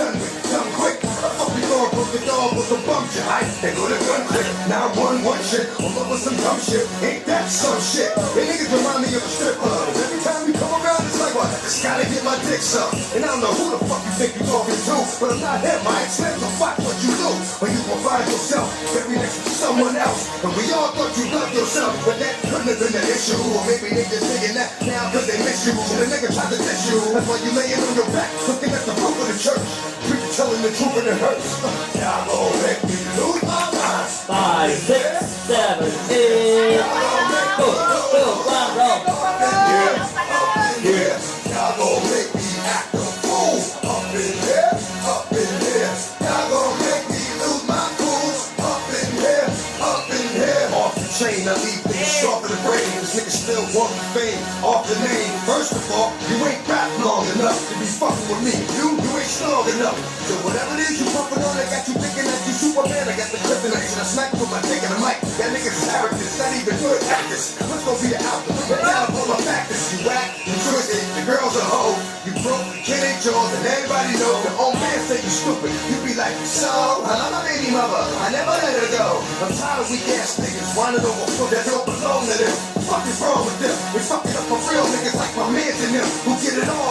done with, done quick. I fuck you dog, broke the dog with some bum shit. They go to gun click, now run one shit. I'm up with some dumb shit, ain't that some shit? They niggas remind me of a strip club. Every time you come around, it's like, what? Just gotta get my dick sucked. And I don't know who the fuck you think you talking to, but I'm not him, I expect to fuck what you do. When you gon' find yourself very next to someone else. And we all thought you loved yourself, but that couldn't have been the issue. Or maybe they just thinking that now cause they miss you. And the nigga tried to diss you. That's why you laying on your back, looking at the roof of the church. Preacher telling the truth and it hurts. Y'all gon' make me lose my mind. 5, 6, 7, 8. Go, rock, roll. Yeah, y'all gon' make me act a fool. Up in here, up in here. Y'all gon' make me lose my cool. Up in here, up in here. Off the chain, I leave things sharp in the brain. This nigga still want the fame. Off the name. First of all, you ain't rap long enough to be fucking with me. You ain't strong enough. So whatever it is you pumping on, I got you thinking that you Superman. I got the kryptonite and I smack you with my dick in the mic. That nigga's character's not even good actors. What's gonna be the outcome? But now I'm on my factors. You whack, you twisted, the girl's a hoe. You broke, the kid ain't yours, and everybody know. The old man say you stupid. You be like, so, I love my baby mother. I never let her go. I'm tired of weak ass niggas whining over foot that don't belong to them. What the fuck is wrong with them? They fucking up for real niggas like my mans and them who get it all